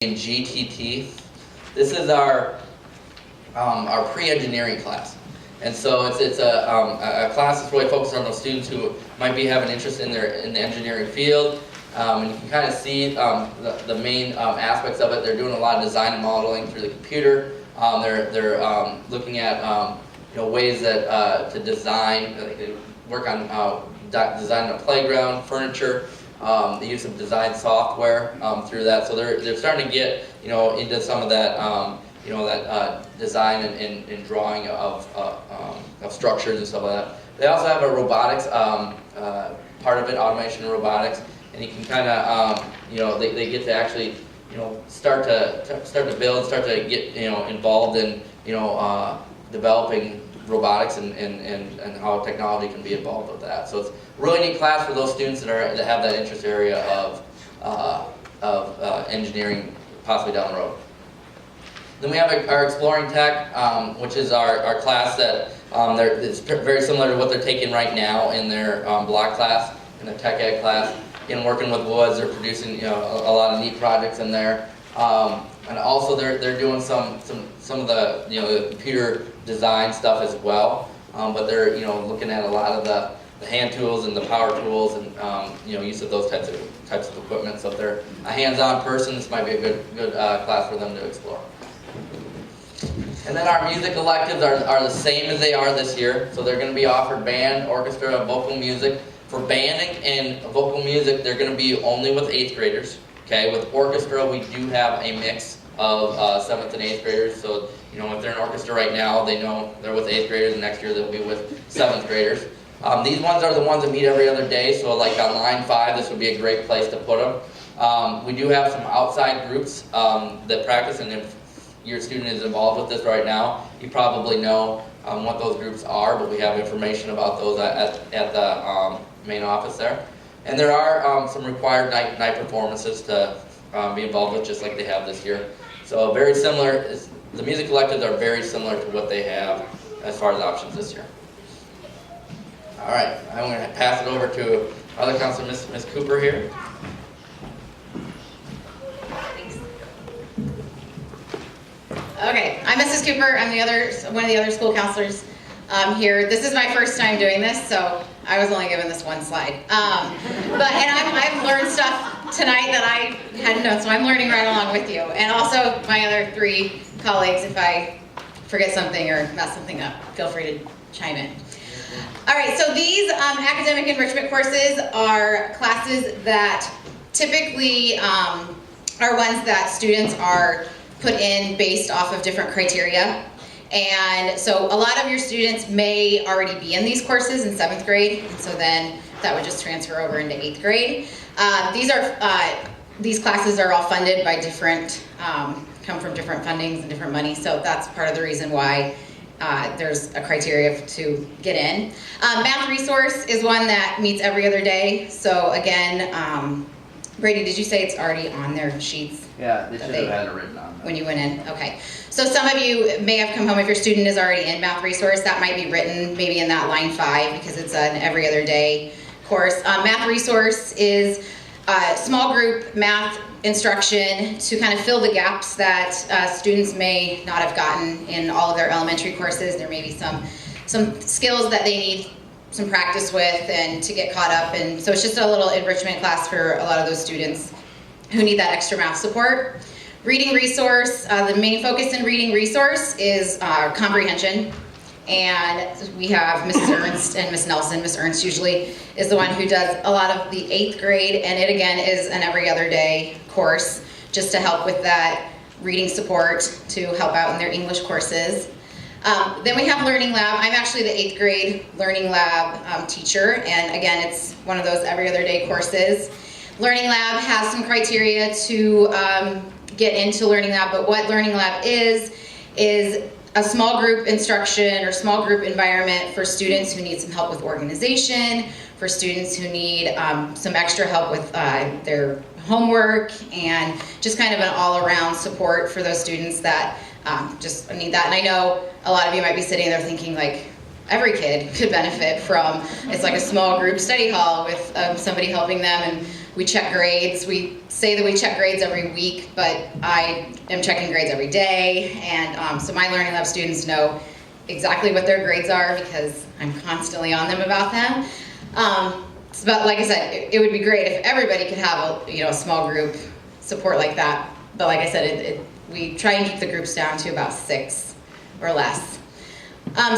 in GTT. This is our pre-engineering class, and so it's a class that's really focused on those students who might be having interest in the engineering field. And you can kind of see the main aspects of it. They're doing a lot of design and modeling through the computer. They're looking at ways that to design, work on designing a playground, furniture. The use of design software through that, so they're starting to get into some of that design and drawing of structures and stuff like that. They also have a robotics part of it, automation and robotics, and you can kind of they get to actually start to build, start to get involved in developing robotics and how technology can be involved with that. So it's a really neat class for those students that have that interest area of engineering possibly down the road. Then we have our Exploring Tech, which is our class that it's very similar to what they're taking right now in their block class, in the Tech Ed class. In working with woods, they're producing a lot of neat projects in there. And also they're doing some of the the computer design stuff as well, but they're looking at a lot of the hand tools and the power tools and use of those types of equipment. So if they're a hands-on person, this might be a good class for them to explore. And then our music electives are the same as they are this year. So they're going to be offered band, orchestra, vocal music. For band and vocal music, they're going to be only with 8th graders. Okay, with orchestra, we do have a mix of 7th and 8th graders. So, if they're in orchestra right now, they know they're with 8th graders, and next year they'll be with 7th graders. These ones are the ones that meet every other day, so like on line 5, this would be a great place to put them. We do have some outside groups that practice, and if your student is involved with this right now, you probably know what those groups are, but we have information about those at the main office there. And there are some required night performances to be involved with, just like they have this year. So very similar, the music electives are very similar to what they have as far as options this year. All right, I'm going to pass it over to other counselor, Ms. Cooper here. Okay, I'm Mrs. Cooper. I'm one of the other school counselors here. This is my first time doing this, so I was only given this one slide. I've learned stuff tonight that I hadn't known, so I'm learning right along with you. And also my other 3 colleagues, if I forget something or mess something up, feel free to chime in. All right, so these academic enrichment courses are classes that typically are ones that students are put in based off of different criteria. And so a lot of your students may already be in these courses in 7th grade, and so then that would just transfer over into 8th grade. These classes are all funded by different, come from different fundings and different money, so that's part of the reason why there's a criteria to get in. Math resource is one that meets every other day. So again, Brady, did you say it's already on their sheets? Yeah, they should have had it written on. When you went in, okay. So some of you may have come home, if your student is already in math resource, that might be written maybe in that line 5 because it's an every other day course. Math resource is small group math instruction to kind of fill the gaps that students may not have gotten in all of their elementary courses. There may be some skills that they need some practice with and to get caught up, and so it's just a little enrichment class for a lot of those students who need that extra math support. Reading resource, the main focus in reading resource is comprehension, and we have Mrs. Ernst and Miss Nelson. Miss Ernst usually is the one who does a lot of the 8th grade, and it again is an every other day course just to help with that reading support to help out in their English courses. Then we have Learning Lab. I'm actually the 8th grade Learning Lab teacher, and again, it's one of those every other day courses. Learning Lab has some criteria to get into Learning Lab, but what Learning Lab is a small group instruction or small group environment for students who need some help with organization, for students who need some extra help with their homework, and just kind of an all-around support for those students that just need that. And I know a lot of you might be sitting there thinking, like, every kid could benefit from, it's like a small group study hall with somebody helping them, and We check grades. We say that we check grades every week, but I am checking grades every day. And so my Learning Lab students know exactly what their grades are because I'm constantly on them about them. But like I said, it would be great if everybody could have a small group support like that. But like I said, we try and keep the groups down to about 6 or less.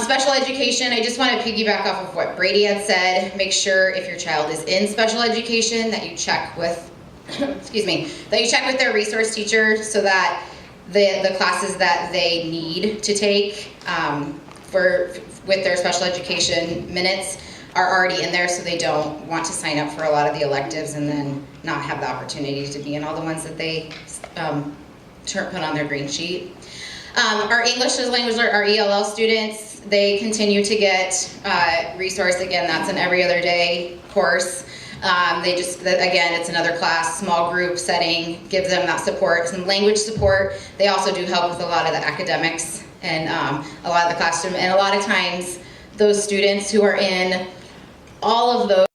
Special education, I just want to piggyback off of what Brady had said. Make sure if your child is in special education that you check with, excuse me, that you check with their resource teacher so that the classes that they need to take with their special education minutes are already in there, so they don't want to sign up for a lot of the electives and then not have the opportunity to be in all the ones that they put on their green sheet. Our English as a language learner, our ELL students, they continue to get resource. Again, that's an every other day course. Again, it's another class, small group setting, gives them that support, some language support. They also do help with a lot of the academics and a lot of the classroom. And a lot of times, those students who are in all of those